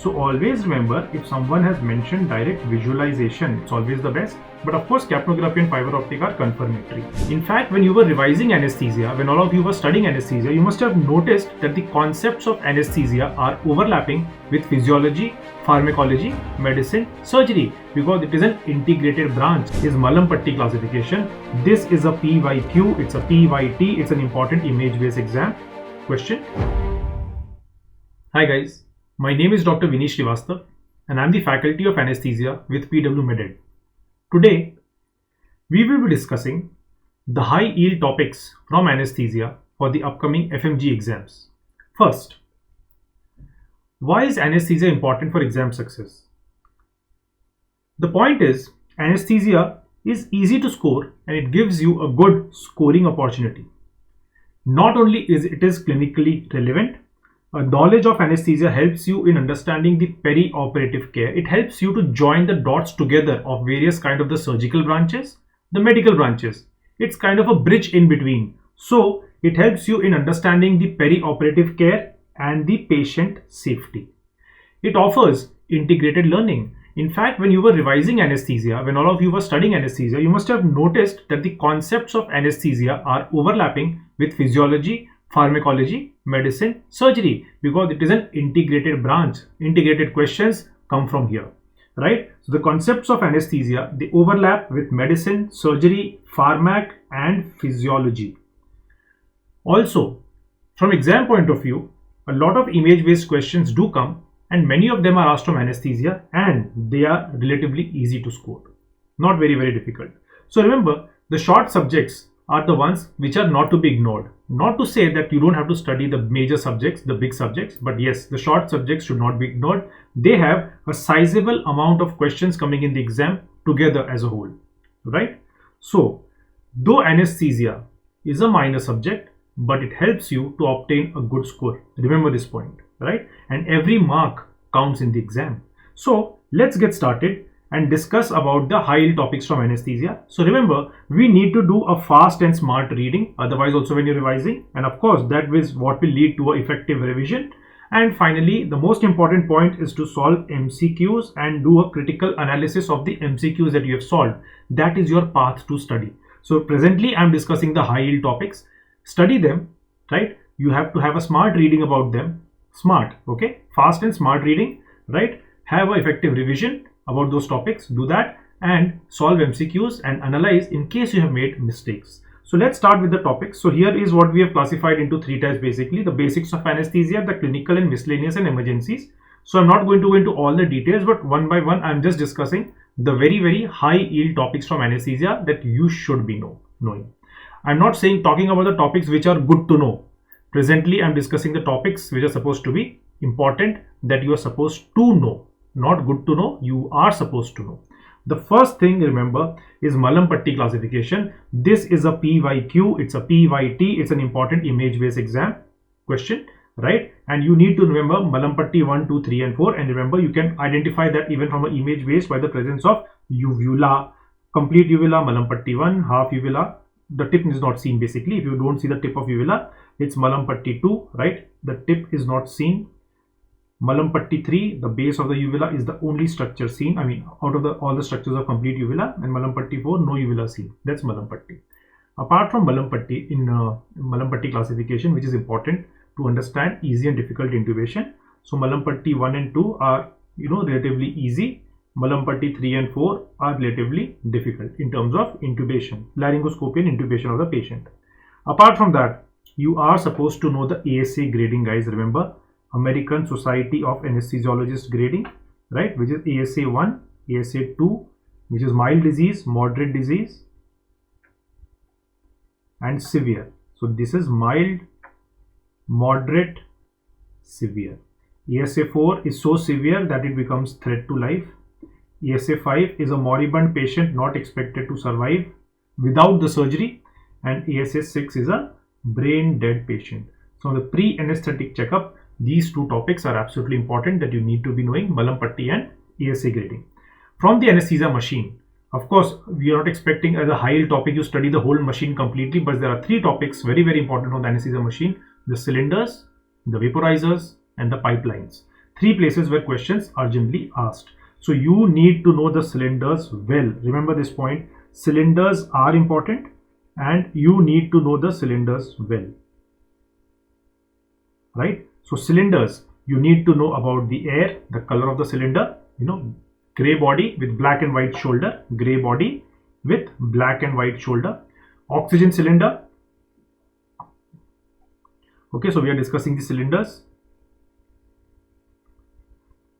So always remember, if someone has mentioned direct visualization, it's always the best. But of course, capnography and fiber optic are confirmatory. In fact, when you were revising anesthesia, when all of you were studying anesthesia, you must have noticed that the concepts of anesthesia are overlapping with physiology, pharmacology, medicine, surgery, because it is an integrated branch. Is Mallampati classification. This is a PYQ, it's a PYT, it's an important image-based exam question. Hi guys, my name is Dr. Vinish and I'm the faculty of anesthesia with PW Med. Today, we will be discussing the high yield topics from anesthesia for the upcoming FMGE exams. First, why is anesthesia important for exam success? The point is, anesthesia is easy to score and it gives you a good scoring opportunity. Not only is it clinically relevant, a knowledge of anesthesia helps you in understanding the peri-operative care. It helps you to join the dots together of various kind of the surgical branches, the medical branches. It's kind of a bridge in between. So it helps you in understanding the peri-operative care and the patient safety. It offers integrated learning. In fact, when you were revising anesthesia, when all of you were studying anesthesia, you must have noticed that the concepts of anesthesia are overlapping with physiology, pharmacology, medicine, surgery, because it is an integrated branch. Integrated questions come from here, right? So the concepts of anesthesia, they overlap with medicine, surgery, pharmac and physiology. Also, from exam point of view, a lot of image-based questions do come and many of them are asked from anesthesia and they are relatively easy to score. Not very, very difficult. So remember, the short subjects are the ones which are not to be ignored. Not to say that you don't have to study the major subjects, the big subjects, but yes, the short subjects should not be ignored. They have a sizable amount of questions coming in the exam together as a whole, right? So, though anesthesia is a minor subject, but it helps you to obtain a good score. Remember this point, right? And every mark counts in the exam. So, let's get started and discuss about the high yield topics from anesthesia. So remember, we need to do a fast and smart reading, otherwise also when you're revising, and of course that is what will lead to an effective revision. And finally, the most important point is to solve MCQs and do a critical analysis of the MCQs that you have solved. That is your path to study. So presently I'm discussing the high yield topics. Study them, right? You have to have a smart reading about them. Smart, okay? Fast and smart reading, right? Have an effective revision about those topics, do that and solve MCQs and analyze in case you have made mistakes. So let's start with the topics. So here is what we have classified into three types basically: the basics of anesthesia, the clinical and miscellaneous and emergencies. So I'm not going to go into all the details, but one by one I'm just discussing the very, very high yield topics from anesthesia that you should be knowing. I'm not talking about the topics which are good to know. Presently I'm discussing the topics which are supposed to be important, that you are supposed to know. Not good to know, you are supposed to know. The first thing, remember, is Mallampati classification. This is a PYQ, it's a PYT, it's an important image-based exam question, right? And you need to remember Mallampati 1, 2, 3 and 4. And remember, you can identify that even from an image-based by the presence of uvula, complete uvula, Mallampati 1, half uvula. The tip is not seen basically. If you don't see the tip of uvula, it's Mallampati 2, right? The tip is not seen. Mallampati 3, the base of the uvula is the only structure seen. I mean, out of all the structures of complete uvula. And Mallampati 4, no uvula seen. That's Mallampati. Apart from Mallampati, in Mallampati classification, which is important to understand easy and difficult intubation. So Mallampati 1 and 2 are, relatively easy. Mallampati 3 and 4 are relatively difficult in terms of intubation, laryngoscopian intubation of the patient. Apart from that, you are supposed to know the ASA grading, guys. Remember, American Society of Anesthesiologists grading, right, which is ASA 1, ASA 2, which is mild disease, moderate disease and severe. So this is mild, moderate, severe. ASA 4 is so severe that it becomes threat to life. ASA 5 is a moribund patient not expected to survive without the surgery, and ASA 6 is a brain dead patient. So the pre-anesthetic checkup, these two topics are absolutely important that you need to be knowing, Mallampati and ASA grading. From the anesthesia machine, of course, we are not expecting as a high yield topic you study the whole machine completely, but there are three topics very, very important on the anesthesia machine: the cylinders, the vaporizers and the pipelines. Three places where questions urgently asked. So you need to know the cylinders well. Remember this point. Cylinders are important and you need to know the cylinders well. Right? So cylinders, you need to know about the air, the color of the cylinder, gray body with black and white shoulder, gray body with black and white shoulder. Oxygen cylinder. Okay, so we are discussing the cylinders.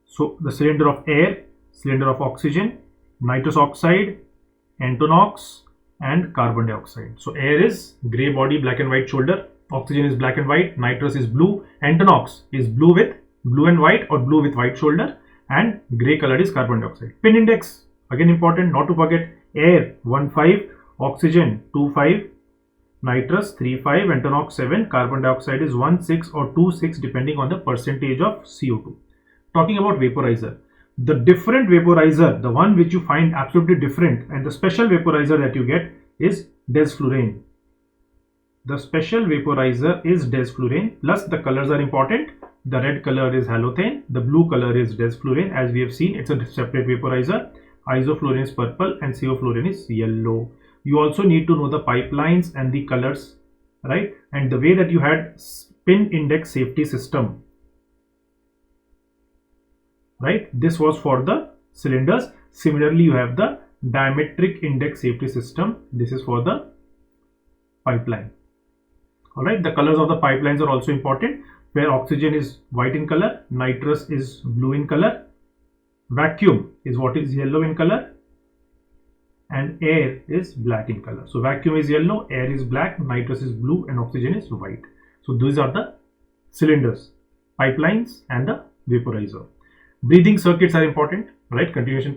So the cylinder of air, cylinder of oxygen, nitrous oxide, NOx and carbon dioxide. So air is gray body, black and white shoulder. Oxygen is black and white, nitrous is blue, NOx is blue with blue and white or blue with white shoulder, and gray color is carbon dioxide. Pin index, again important, not to forget. Air 1,5, oxygen 2,5, nitrous 3,5, NOx 7, carbon dioxide is 1,6 or 2,6 depending on the percentage of CO2. Talking about vaporizer, the different vaporizer, the one which you find absolutely different, and the special vaporizer that you get is desflurane. The special vaporizer is desflurane, plus the colors are important. The red color is halothane, the blue color is desflurane. As we have seen, it's a separate vaporizer. Isoflurane is purple and sevoflurane is yellow. You also need to know the pipelines and the colors, right? And the way that you had pin index safety system, right? This was for the cylinders. Similarly, you have the diametric index safety system. This is for the pipeline. All right. The colors of the pipelines are also important, where oxygen is white in color, nitrous is blue in color, vacuum is what is yellow in color, and air is black in color. So vacuum is yellow, air is black, nitrous is blue, and oxygen is white. So these are the cylinders, pipelines, and the vaporizer. Breathing circuits are important, right? Continuing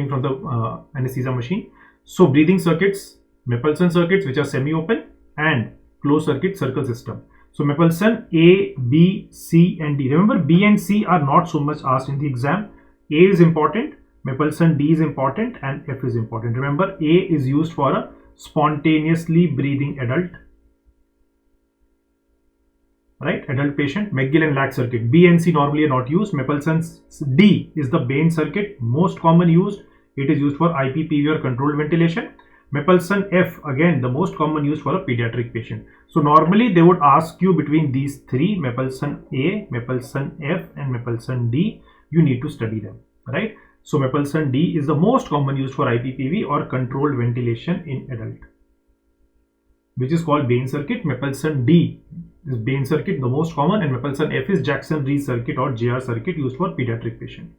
from the anesthesia machine. So breathing circuits, Mapleson circuits, which are semi-open, and closed circuit circle system. So Mapleson A, B, C, and D. Remember, B and C are not so much asked in the exam. A is important, Mapleson D is important, and F is important. Remember, A is used for a spontaneously breathing adult, right? Adult patient. McGill and Lack circuit. B and C normally are not used. Mapleson's D is the Bain circuit, most common used. It is used for IPPV or controlled ventilation. Mapleson F, again the most common use for a pediatric patient. So normally they would ask you between these three, Mapleson A, Mapleson F, and Mapleson D. You need to study them, right? So Mapleson D is the most common use for IPPV or controlled ventilation in adult, which is called Bain circuit. Mapleson D is Bain circuit, the most common, and Mapleson F is Jackson-Rees circuit or JR circuit, used for pediatric patient,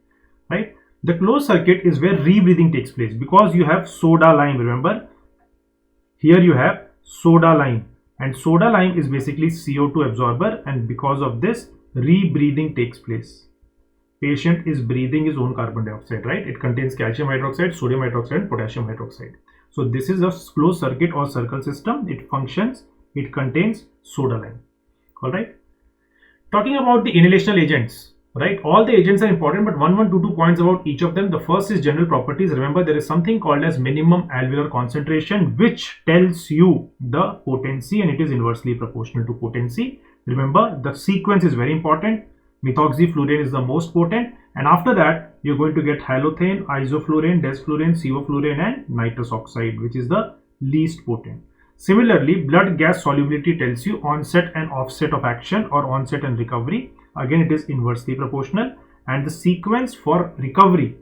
right? The closed circuit is where rebreathing takes place, because you have soda lime. Remember, here you have soda lime, and soda lime is basically CO2 absorber, and because of this, rebreathing takes place. Patient is breathing his own carbon dioxide, right? It contains calcium hydroxide, sodium hydroxide, and potassium hydroxide. So this is a closed circuit or circle system. It functions, it contains soda lime. All right. Talking about the inhalational agents, right? All the agents are important, but 2 points about each of them. The first is general properties. Remember, there is something called as minimum alveolar concentration, which tells you the potency, and it is inversely proportional to potency. Remember, the sequence is very important. Methoxyflurane is the most potent, and after that you're going to get halothane, isoflurane, desflurane, sevoflurane, and nitrous oxide, which is the least potent. Similarly, blood gas solubility tells you onset and offset of action, or onset and recovery. Again, it is inversely proportional. And the sequence for recovery,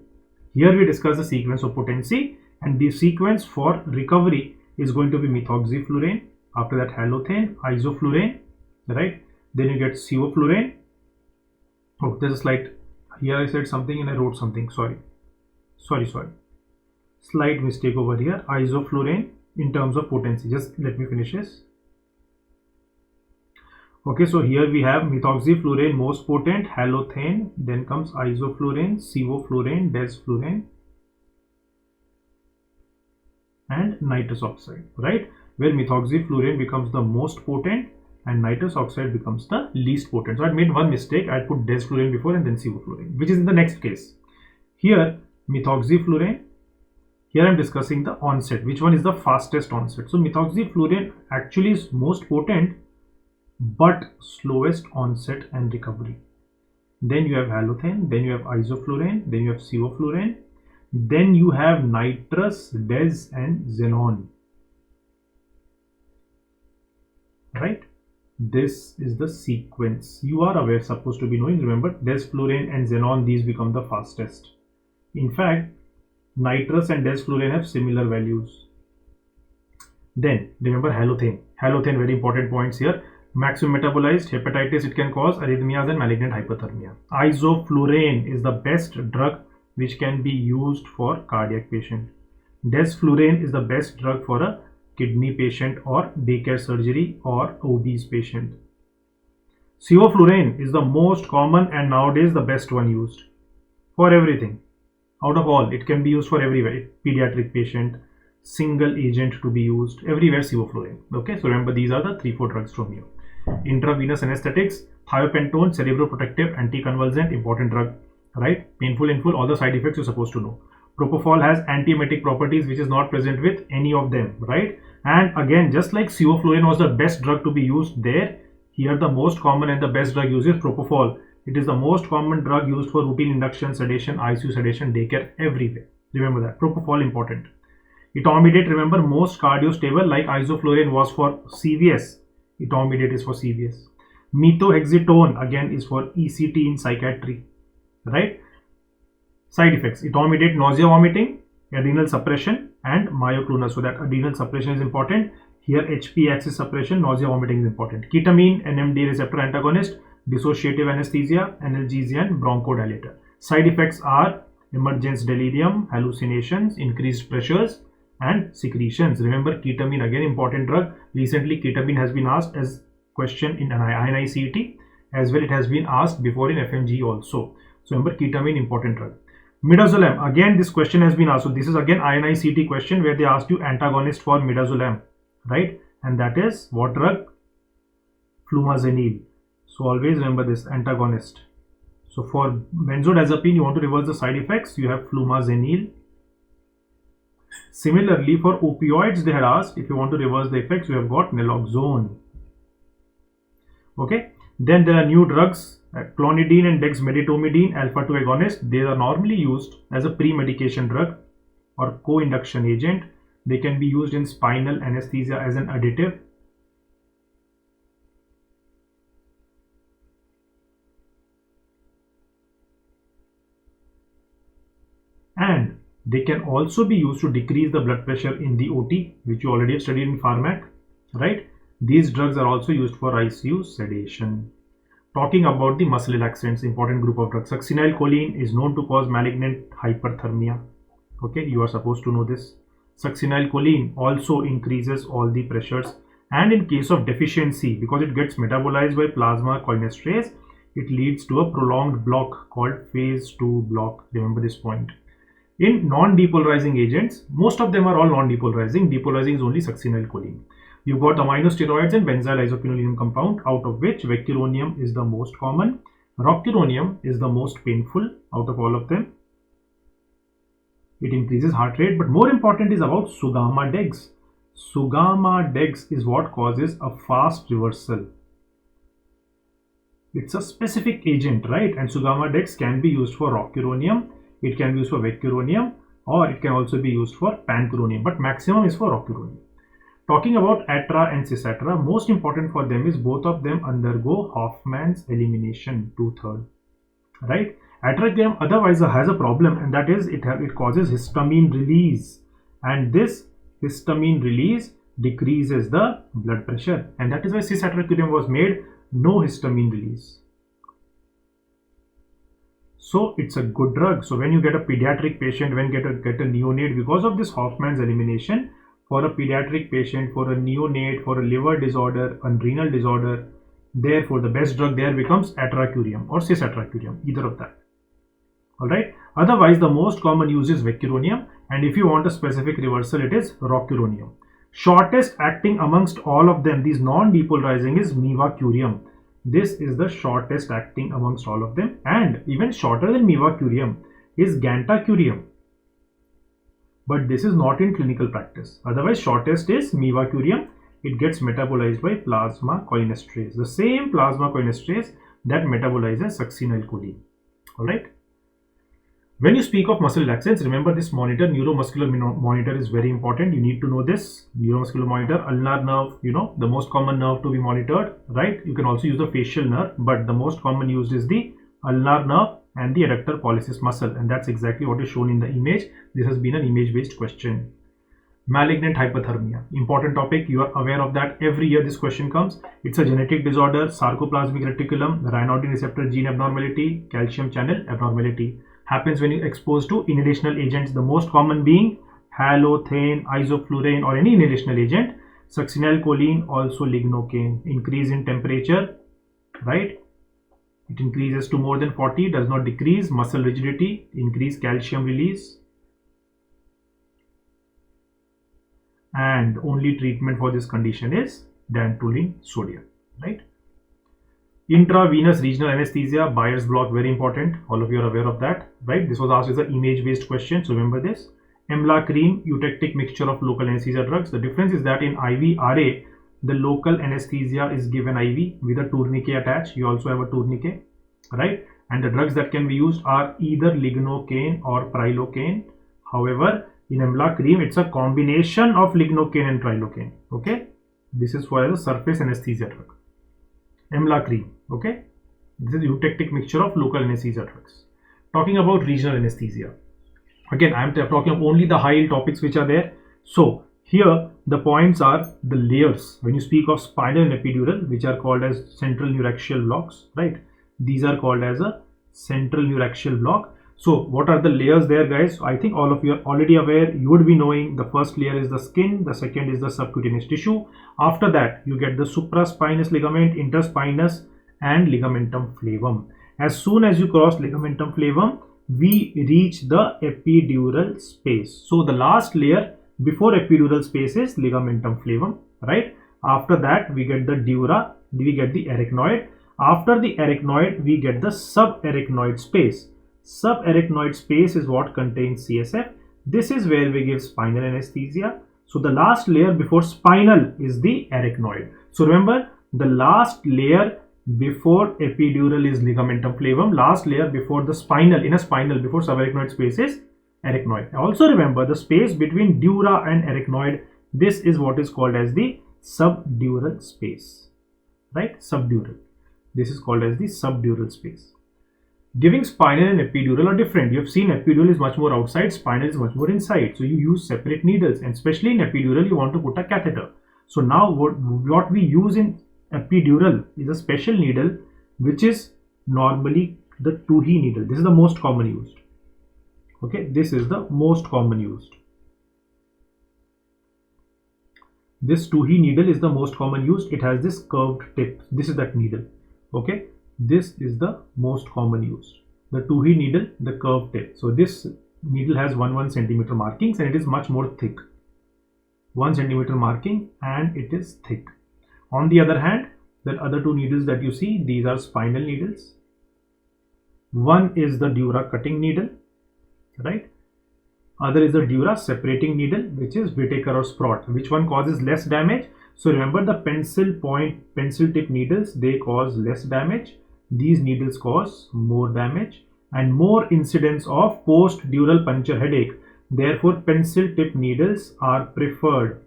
here we discuss the sequence of potency, and the sequence for recovery is going to be methoxyflurane, after that halothane, isoflurane, right? Then you get sevoflurane. Oh, there's a slight, here I said something and I wrote something, sorry, slight mistake over here. Isoflurane in terms of potency, just let me finish this. Okay, so here we have methoxyflurane most potent, halothane, then comes isoflurane, sevoflurane, desflurane, and nitrous oxide, right? Where methoxyflurane becomes the most potent and nitrous oxide becomes the least potent. So I made one mistake. I put desflurane before and then sevoflurane, which is in the next case. Here methoxyflurane, here I am discussing the onset, which one is the fastest onset. So methoxyflurane actually is most potent but slowest onset and recovery. then you have halothane, then you have isoflurane, then you have sevoflurane, then you have nitrous, des and xenon, right? This is the sequence. You are aware, supposed to be knowing. Remember, desflurane and xenon, these become the fastest. In fact, nitrous and desflurane have similar values. Then remember halothane. Halothane, very important points here. Maximum metabolized hepatitis, it can cause arrhythmias and malignant hyperthermia. Isoflurane is the best drug which can be used for cardiac patient. Desflurane is the best drug for a kidney patient or daycare surgery or obese patient. Sevoflurane is the most common and nowadays the best one used for everything. Out of all, it can be used for everywhere. Pediatric patient, single agent to be used everywhere, sevoflurane. Okay, so remember these are the 3-4 drugs from here. Intravenous anesthetics, thiopentone, cerebroprotective, anticonvulsant, important drug, right? Painful in full, all the side effects you're supposed to know. Propofol has antiemetic properties which is not present with any of them, right? And again, just like sevoflurane was the best drug to be used there, here the most common and the best drug used is propofol. It is the most common drug used for routine induction, sedation, ICU sedation, daycare, everywhere. Remember that. Propofol important. Etomidate, remember, most cardiostable, like isoflurane was for CVS. Etomidate is for CVS. Methohexitone again is for ECT in psychiatry, right? Side effects: Etomidate, nausea, vomiting, adrenal suppression, and myoclonus. So that adrenal suppression is important. Here HP axis suppression, nausea, vomiting is important. Ketamine, NMDA receptor antagonist, dissociative anesthesia, analgesia, and bronchodilator. Side effects are emergence delirium, hallucinations, increased pressures, and secretions. Remember, ketamine again important drug. Recently ketamine has been asked as question in an INICET, as well it has been asked before in FMGE also. So remember, ketamine important drug. Midazolam, again this question has been asked. So this is again INICET question where they asked you antagonist for midazolam, right? And that is what drug? Flumazenil. So always remember this, antagonist. So for benzodiazepine, you want to reverse the side effects, you have flumazenil. Similarly, for opioids, they had asked if you want to reverse the effects, you have got naloxone. Okay, then there are new drugs, clonidine and dexmedetomidine, alpha 2 agonist. They are normally used as a pre-medication drug or co-induction agent. They can be used in spinal anesthesia as an additive. And they can also be used to decrease the blood pressure in the OT, which you already have studied in Pharmac, right? These drugs are also used for ICU sedation. Talking about the muscle relaxants, important group of drugs. Succinylcholine is known to cause malignant hyperthermia. Okay, you are supposed to know this. Succinylcholine also increases all the pressures, and in case of deficiency, because it gets metabolized by plasma cholinesterase, it leads to a prolonged block called phase 2 block. Remember this point. In non-depolarizing agents, most of them are all non-depolarizing. Depolarizing is only succinylcholine. You've got aminosteroids and benzyl isoquinoline compound, out of which vecuronium is the most common. Rocuronium is the most painful out of all of them. It increases heart rate, but more important is about Sugammadex. Sugammadex is what causes a fast reversal. It's a specific agent, right? And Sugammadex can be used for rocuronium, it can be used for vecuronium, or it can also be used for pancuronium, but maximum is for rocuronium. Talking about atra and cisatra, most important for them is both of them undergo Hoffman's elimination, 2/3, right? Atracam otherwise has a problem, and that is it causes histamine release, and this histamine release decreases the blood pressure, and that is why cisatracurium was made, no histamine release. So it's a good drug. So when you get a pediatric patient, when get a neonate, because of this Hoffman's elimination, for a pediatric patient, for a neonate, for a liver disorder, a renal disorder, therefore the best drug there becomes atracurium or cisatracurium, either of that. Alright, otherwise the most common use is vecuronium, and if you want a specific reversal, it is rocuronium. Shortest acting amongst all of them, these non-depolarizing, is mivacurium. This is the shortest acting amongst all of them, and even shorter than mivacurium is gantacurium. But this is not in clinical practice. Otherwise, shortest is mivacurium. It gets metabolized by plasma cholinesterase. The same plasma cholinesterase that metabolizes succinylcholine. Alright. When you speak of muscle relaxants, remember this monitor, neuromuscular monitor is very important. You need to know this. Neuromuscular monitor, ulnar nerve, the most common nerve to be monitored, right? You can also use the facial nerve, but the most common used is the ulnar nerve and the adductor pollicis muscle, and that's exactly what is shown in the image. This has been an image-based question. Malignant hyperthermia, important topic. You are aware of that. Every year this question comes. It's a genetic disorder, sarcoplasmic reticulum, ryanodine receptor gene abnormality, calcium channel abnormality. Happens when you're exposed to inhalational agents, the most common being halothane, isoflurane, or any inhalational agent. Succinylcholine, also lignocaine. Increase in temperature, right? It increases to more than 40, does not decrease. Muscle rigidity, increase calcium release. And only treatment for this condition is dantrolene sodium, right? Intravenous regional anesthesia, Bier's block, very important. All of you are aware of that, right? This was asked as an image-based question, so remember this. Emla cream, eutectic mixture of local anesthesia drugs. The difference is that in IV RA, the local anesthesia is given IV with a tourniquet attached. You also have a tourniquet, right? And the drugs that can be used are either lignocaine or prilocaine. However, in Emla cream, it's a combination of lignocaine and prilocaine, okay? This is for the surface anesthesia drug. Emla cream, okay? This is eutectic mixture of local anesthesia drugs. Talking about regional anesthesia. Again, I am talking of only the high topics which are there. So here the points are the layers. When you speak of spinal and epidural, which are called as central neuraxial blocks, right? These are called as a central neuraxial block. So what are the layers there, guys? I think all of you are already aware. You would be knowing the first layer is the skin, the second is the subcutaneous tissue. After that, you get the supraspinous ligament, interspinous, and ligamentum flavum. As soon as you cross ligamentum flavum, we reach the epidural space. So the last layer before epidural space is ligamentum flavum, right? After that, we get the dura, we get the arachnoid. After the arachnoid, we get the subarachnoid space. Subarachnoid space is what contains CSF. This is where we give spinal anesthesia. So the last layer before spinal is the arachnoid. So remember, the last layer before epidural is ligamentum flavum. Last layer before the spinal, in a spinal, before subarachnoid space is arachnoid. Also remember the space between dura and arachnoid. This is what is called as the subdural space, right? Subdural. This is called as the subdural space. Giving spinal and epidural are different. You have seen epidural is much more outside, spinal is much more inside. So you use separate needles, and especially in epidural, you want to put a catheter. So now what we use in epidural is a special needle, which is normally the 2He needle. This is the most common used. Okay, this is the most common used. This 2He needle is the most common used. It has this curved tip. This is that needle. Okay. This is the most common used. The 2He needle, the curved tip. So this needle has 1 centimeter markings and it is much more thick. 1 centimeter marking and it is thick. On the other hand, the other two needles that you see, these are spinal needles. One is the dura cutting needle, right? Other is the dura separating needle, which is Whitaker or Sprott. Which one causes less damage? So remember the pencil tip needles, they cause less damage. These needles cause more damage and more incidence of post-dural puncture headache. Therefore, pencil tip needles are preferred.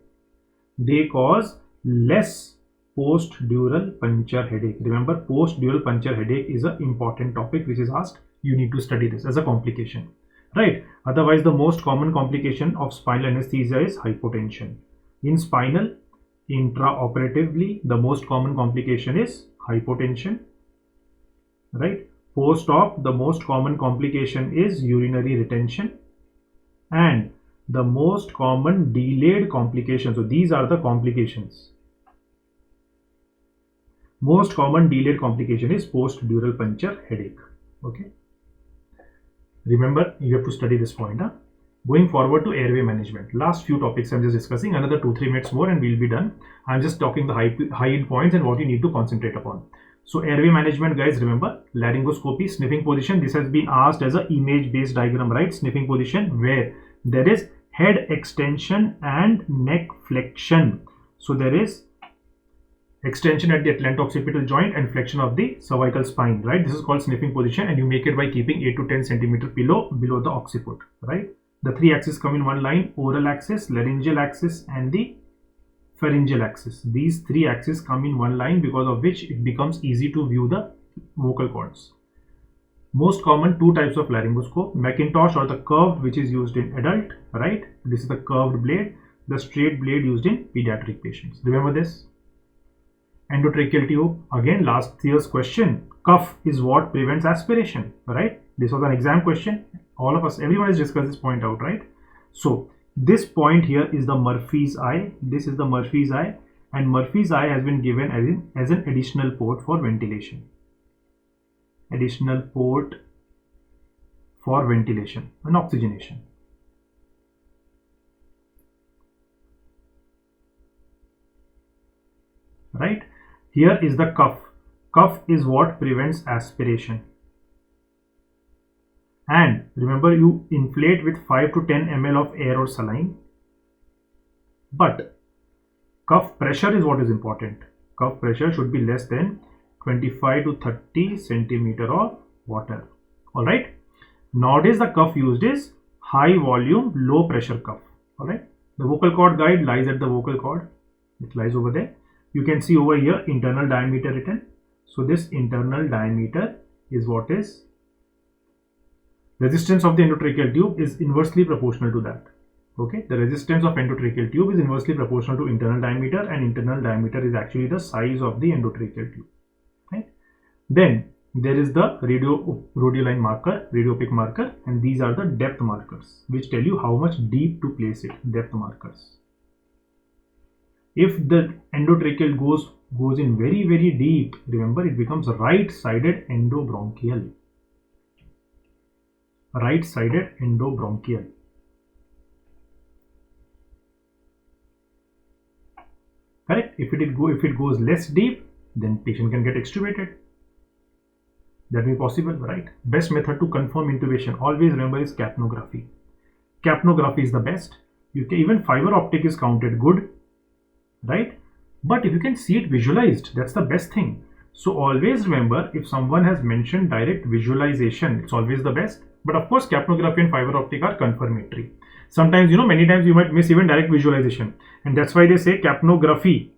They cause less post-dural puncture headache. Remember, post-dural puncture headache is an important topic which is asked. You need to study this as a complication, right? Otherwise, the most common complication of spinal anesthesia is hypotension. In spinal, intraoperatively, the most common complication is hypotension, right? Post-op, the most common complication is urinary retention, and the most common delayed complication. So these are the complications. Most common delayed complication is post-dural puncture headache. Okay. Remember, you have to study this point. Going forward to airway management. Last few topics I'm just discussing. Another 2-3 minutes more and we'll be done. I'm just talking the high end points and what you need to concentrate upon. So airway management, guys, remember laryngoscopy, sniffing position. This has been asked as an image-based diagram, right? Sniffing position where there is head extension and neck flexion. So there is extension at the atlanto-occipital joint and flexion of the cervical spine, right? This is called sniffing position, and you make it by keeping 8 to 10 centimeter below the occiput, right? The three axes come in one line: oral axis, laryngeal axis, and the pharyngeal axis. These three axes come in one line, because of which it becomes easy to view the vocal cords. Most common two types of laryngoscope: Macintosh or the curved, which is used in adult, right? This is the curved blade. The straight blade used in pediatric patients. Remember this. Endotracheal tube, again last year's question. Cuff is what prevents aspiration, right? This was an exam question. All of us, everyone has discussed this point out, right? So this point here is the Murphy's eye. This is the Murphy's eye, and Murphy's eye has been given as an additional port for ventilation. Additional port for ventilation and oxygenation. Right? Here is the cuff. Cuff is what prevents aspiration. And remember, you inflate with 5 to 10 ml of air or saline. But cuff pressure is what is important. Cuff pressure should be less than 25 to 30 centimeter of water. Alright. Nowadays the cuff used is high volume, low pressure cuff. Alright. The vocal cord guide lies at the vocal cord. It lies over there. You can see over here internal diameter written. So this internal diameter is what is resistance of the endotracheal tube is inversely proportional to that. Okay, the resistance of endotracheal tube is inversely proportional to internal diameter, and internal diameter is actually the size of the endotracheal tube. Right? Then there is the radioline marker, radiopic marker, and these are the depth markers, which tell you how much deep to place it. Depth markers. If the endotracheal goes in very, very deep, remember it becomes right-sided endobronchial. Right-sided endobronchial. Correct? If it goes less deep, then patient can get extubated. That may be possible, right? Best method to confirm intubation, always remember, is capnography. Capnography is the best. Even fiber optic is counted good, right? But if you can see it visualized, that's the best thing. So always remember, if someone has mentioned direct visualization, it's always the best. But of course, capnography and fiber optic are confirmatory. Sometimes, many times you might miss even direct visualization, and that's why they say capnography.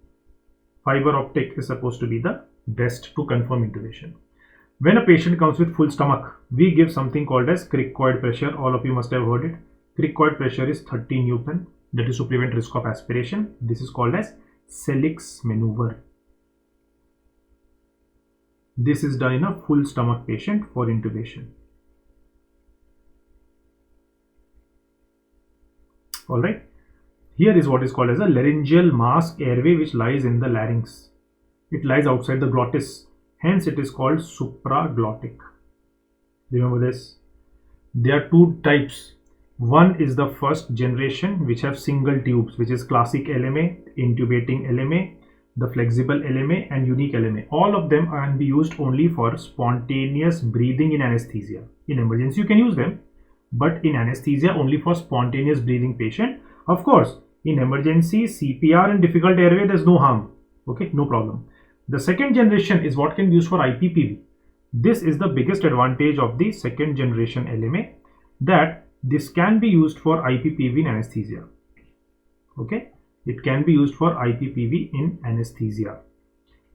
Fiber optic is supposed to be the best to confirm intubation. When a patient comes with full stomach, we give something called as cricoid pressure. All of you must have heard it. Cricoid pressure is 30 Newton. That is to prevent risk of aspiration. This is called as Sellick's maneuver. This is done in a full stomach patient for intubation. Alright. Here is what is called as a laryngeal mask airway, which lies in the larynx. It lies outside the glottis. Hence it is called supraglottic. Remember this. There are two types. One is the first generation, which have single tubes, which is classic LMA, intubating LMA, the flexible LMA, and unique LMA. All of them can be used only for spontaneous breathing in anesthesia. In emergency you can use them, but in anesthesia only for spontaneous breathing patient. Of course, in emergency, CPR and difficult airway, there's no harm. Okay, no problem. The second generation is what can be used for IPPV. This is the biggest advantage of the second generation LMA, that this can be used for IPPV in anesthesia. Okay, it can be used for IPPV in anesthesia.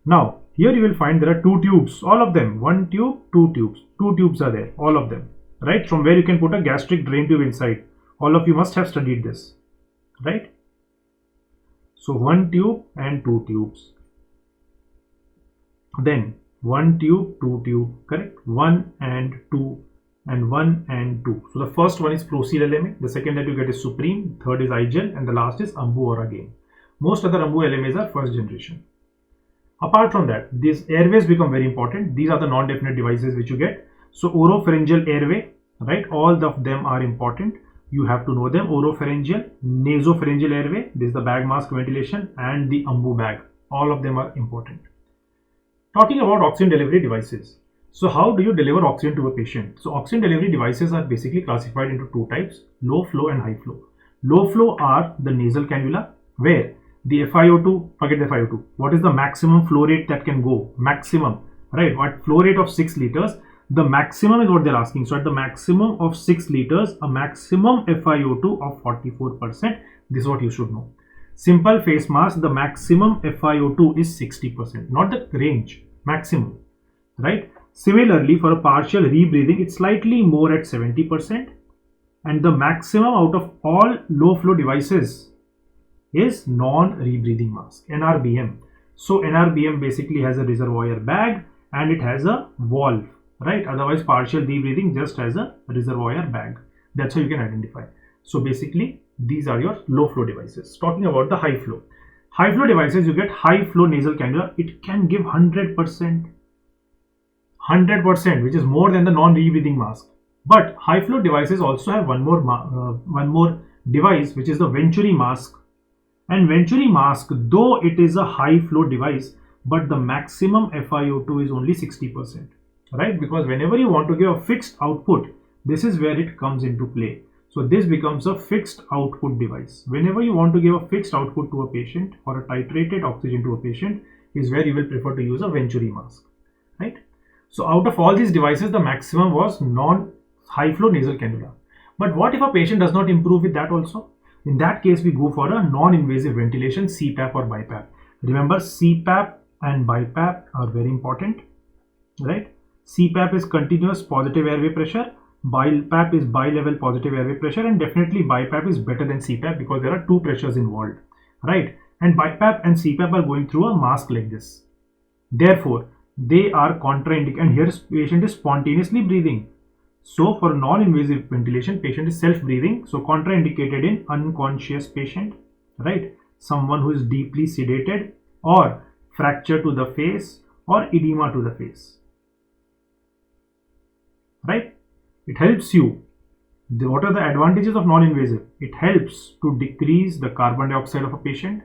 Now, here you will find there are two tubes, all of them, one tube, two tubes. Two tubes are there, all of them, right? From where you can put a gastric drain tube inside. All of you must have studied this, right? So one tube and two tubes. Then one tube, two tube, correct? One and two, and one and two. So the first one is Procel LMA, the second that you get is Supreme, third is iGel, and the last is Ambu or again. Most other Ambu LMAs are first generation. Apart from that, these airways become very important. These are the non-definite devices which you get. So oropharyngeal airway, right? All of them are important. You have to know them. Oropharyngeal, nasopharyngeal airway, this is the bag mask ventilation, and the Ambu bag. All of them are important. Talking about oxygen delivery devices. So how do you deliver oxygen to a patient? So oxygen delivery devices are basically classified into two types: low flow and high flow. Low flow are the nasal cannula, where The FiO2, forget the FiO2. What is the maximum flow rate that can go? Maximum, right? What flow rate of 6 liters? The maximum is what they're asking. So at the maximum of 6 liters, a maximum FiO2 of 44%. This is what you should know. Simple face mask, the maximum FiO2 is 60%, not the range, maximum, right? Similarly, for a partial rebreathing, it's slightly more at 70%, and the maximum out of all low flow devices is non-rebreathing mask, NRBM. So NRBM basically has a reservoir bag and it has a valve, right? Otherwise, partial rebreathing just has a reservoir bag. That's how you can identify. So basically, these are your low flow devices. Talking about the high flow. High flow devices, you get high flow nasal cannula. It can give 100%, which is more than the non-rebreathing mask. But high flow devices also have one more device, which is the Venturi mask. And Venturi mask, though it is a high flow device, but the maximum FiO2 is only 60%, right? Because whenever you want to give a fixed output, this is where it comes into play. So this becomes a fixed output device. Whenever you want to give a fixed output to a patient or a titrated oxygen to a patient is where you will prefer to use a Venturi mask, right? So out of all these devices, the maximum was non-high flow nasal cannula. But what if a patient does not improve with that also? In that case, we go for a non-invasive ventilation, CPAP or BiPAP. Remember, CPAP and BiPAP are very important, right? CPAP is continuous positive airway pressure. BiPAP is bi-level positive airway pressure, and definitely BiPAP is better than CPAP because there are two pressures involved, right? And BiPAP and CPAP are going through a mask like this. Therefore, they are contraindicated, and here patient is spontaneously breathing. So for non-invasive ventilation, patient is self-breathing, so contraindicated in unconscious patient, right? Someone who is deeply sedated or fracture to the face or edema to the face, right? It helps you. What are the advantages of non-invasive? It helps to decrease the carbon dioxide of a patient.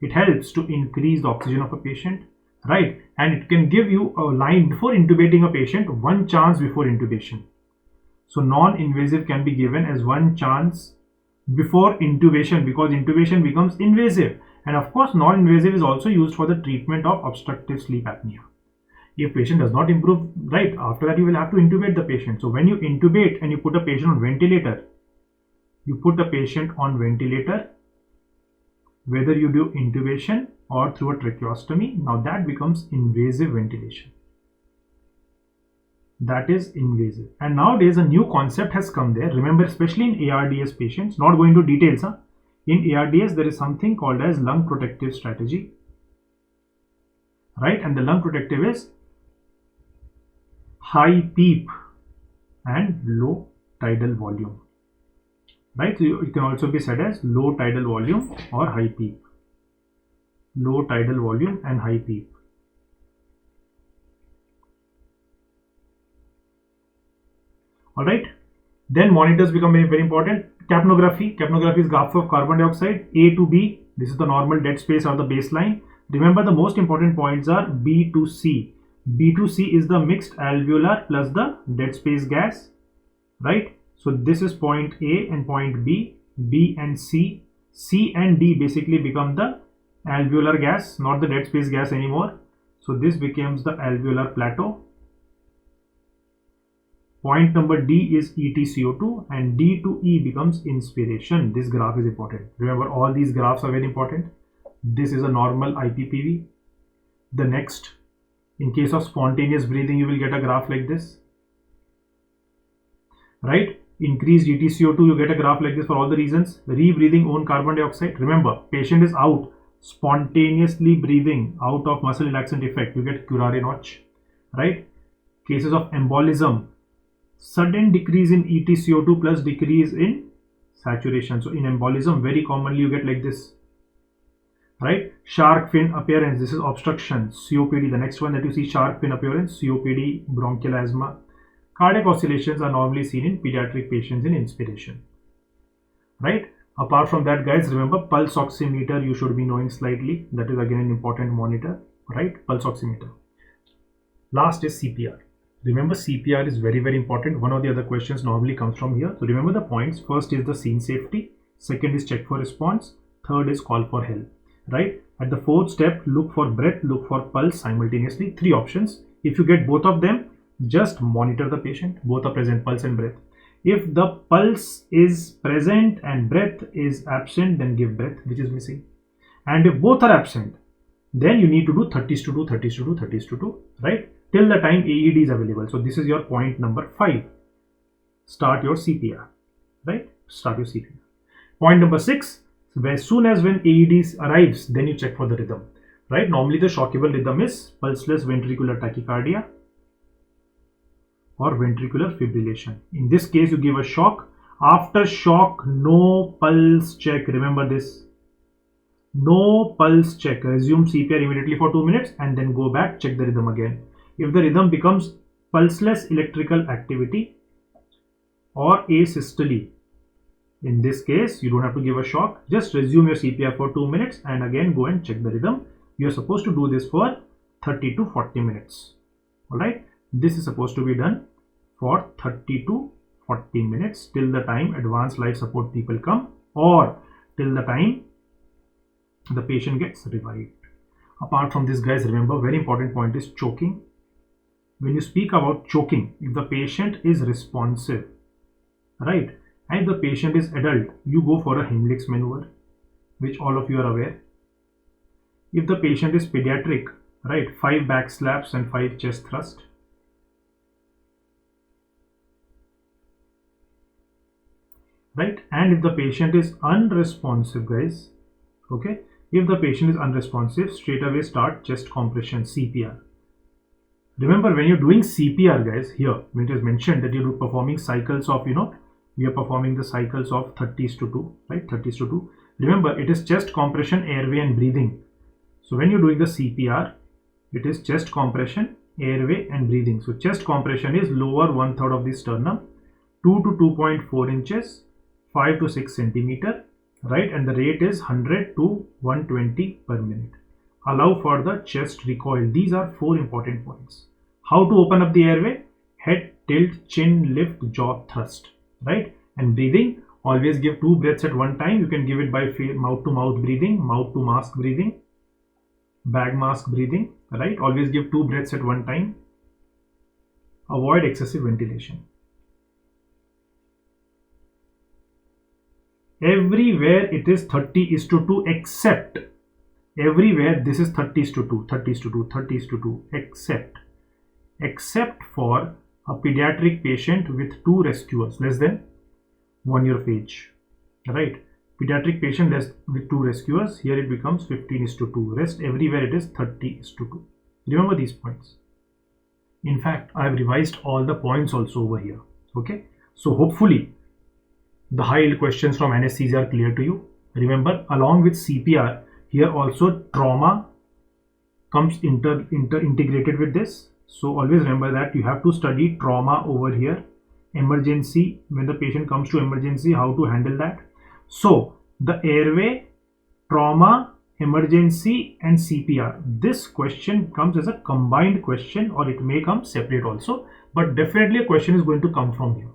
It helps to increase the oxygen of a patient, right? And it can give you a line before intubating a patient, one chance before intubation. So non-invasive can be given as one chance before intubation because intubation becomes invasive. And of course, non-invasive is also used for the treatment of obstructive sleep apnea. If patient does not improve, right, after that you will have to intubate the patient. So when you intubate and you put a patient on ventilator, whether you do intubation or through a tracheostomy, now that becomes invasive ventilation. That is invasive. And nowadays a new concept has come there. Remember, especially in ARDS patients, not going into details, in ARDS there is something called as lung protective strategy, right? And the lung protective is high PEEP and low tidal volume, right? So it can also be said as low tidal volume or high PEEP. Low tidal volume and high PEEP. Alright, then monitors become very, very important. Capnography. Capnography is graph of carbon dioxide A to B. This is the normal dead space or the baseline. Remember, the most important points are B to C. B to C is the mixed alveolar plus the dead space gas, right? So this is point A and point B, B and C. C and D basically become the alveolar gas, not the dead space gas anymore. So this becomes the alveolar plateau. Point number D is EtCO2 and D to E becomes inspiration. This graph is important. Remember, all these graphs are very important. This is a normal IPPV. The next, in case of spontaneous breathing, you will get a graph like this, right? Increased EtCO2, you get a graph like this for all the reasons. Rebreathing own carbon dioxide. Remember, patient is out, spontaneously breathing out of muscle relaxant effect, you get curare notch, right? Cases of embolism, sudden decrease in EtCO2 plus decrease in saturation. So in embolism, very commonly you get like this, right? Shark fin appearance, this is obstruction. COPD, the next one that you see, shark fin appearance, COPD, bronchial asthma. Cardiac oscillations are normally seen in pediatric patients in inspiration, right? Apart from that, guys, remember pulse oximeter you should be knowing slightly. That is again an important monitor, right? Pulse oximeter. Last is CPR. Remember, CPR is very, very important. One of the other questions normally comes from here. So remember the points. First is the scene safety. Second is check for response. Third is call for help. right? At the fourth step, look for breath, look for pulse simultaneously. 3 options. If you get both of them, just monitor the patient. Both are present, pulse and breath. If the pulse is present and breath is absent, then give breath, which is missing. And if both are absent, then you need to do 30:2, 30:2, 30:2, right? Till the time AED is available. So this is your point number 5. Start your CPR, right? Start your CPR. Point number 6, as soon as when AED arrives, then you check for the rhythm, right? Normally the shockable rhythm is pulseless ventricular tachycardia or ventricular fibrillation. In this case, you give a shock. After shock, no pulse check. Remember this. No pulse check. Resume CPR immediately for 2 minutes and then go back, check the rhythm again. If the rhythm becomes pulseless electrical activity or asystole, in this case, you don't have to give a shock. Just resume your CPR for 2 minutes and again go and check the rhythm. You are supposed to do this for 30 to 40 minutes. Alright. This is supposed to be done for 30 to 40 minutes till the time advanced life support people come or till the time the patient gets revived. Apart from this, guys, remember, very important point is choking. When you speak about choking, if the patient is responsive, right, and if the patient is adult, you go for a Heimlich's maneuver, which all of you are aware. If the patient is pediatric, right, 5 back slaps and 5 chest thrust. Right, and if the patient is unresponsive, guys, okay, if the patient is unresponsive, straight away start chest compression, CPR. Remember, when you're doing CPR, guys, here when it is mentioned that you're performing cycles of, we are performing the cycles of 30:2, right? 30:2. Remember, it is chest compression, airway and breathing. So when you're doing the CPR, it is chest compression, airway and breathing. So chest compression is lower 1/3 of the sternum, 2 to 2.4 inches, 5 to 6 centimeter, right? And the rate is 100 to 120 per minute. Allow for the chest recoil. These are 4 important points. How to open up the airway? Head tilt, chin lift, jaw thrust, right? And breathing, always give 2 breaths at one time. You can give it by mouth to mouth breathing, mouth to mask breathing, bag mask breathing, right? Always give 2 breaths at one time. Avoid excessive ventilation. Everywhere it is 30:2 except everywhere this is 30:2, 30:2, 30:2 except for a pediatric patient with 2 rescuers less than 1 year of age, right? Pediatric patient with 2 rescuers, here it becomes 15:2. Rest everywhere it is 30:2. Remember these points. In fact, I have revised all the points also over here. Okay, so hopefully the high yield questions from anesthesia are clear to you. Remember, along with CPR, here also trauma comes integrated with this. So always remember that you have to study trauma over here. Emergency, when the patient comes to emergency, how to handle that. So the airway, trauma, emergency and CPR. This question comes as a combined question, or it may come separate also, but definitely a question is going to come from here.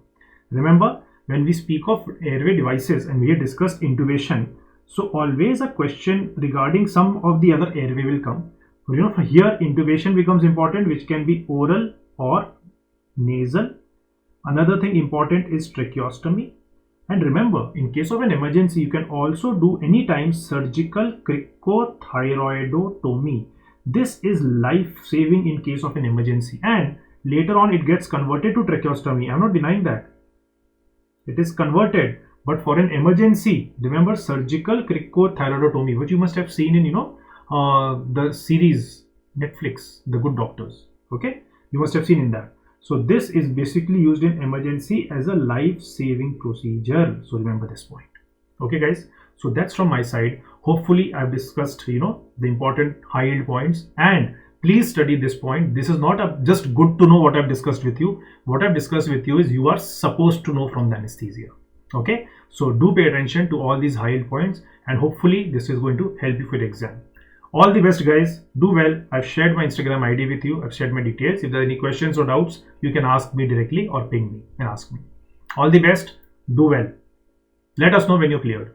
Remember, when we speak of airway devices and we have discussed intubation, so always a question regarding some of the other airway will come. Here intubation becomes important, which can be oral or nasal. Another thing important is tracheostomy. And remember, in case of an emergency, you can also do anytime surgical cricothyroidotomy. This is life-saving in case of an emergency, and later on it gets converted to tracheostomy. I'm not denying that. It is converted, but for an emergency, remember surgical cricothyroidotomy, which you must have seen in, the series Netflix, The Good Doctors. Okay, you must have seen in that. So this is basically used in emergency as a life-saving procedure. So remember this point. Okay, guys. So that's from my side. Hopefully, I've discussed, the important high-yield points, and please study this point. This is not just good to know what I've discussed with you. What I've discussed with you is you are supposed to know from the anesthesia. Okay, so do pay attention to all these high-yield points, and hopefully this is going to help you for the exam. All the best, guys. Do well. I've shared my Instagram ID with you. I've shared my details. If there are any questions or doubts, you can ask me directly or ping me and ask me. All the best. Do well. Let us know when you're cleared.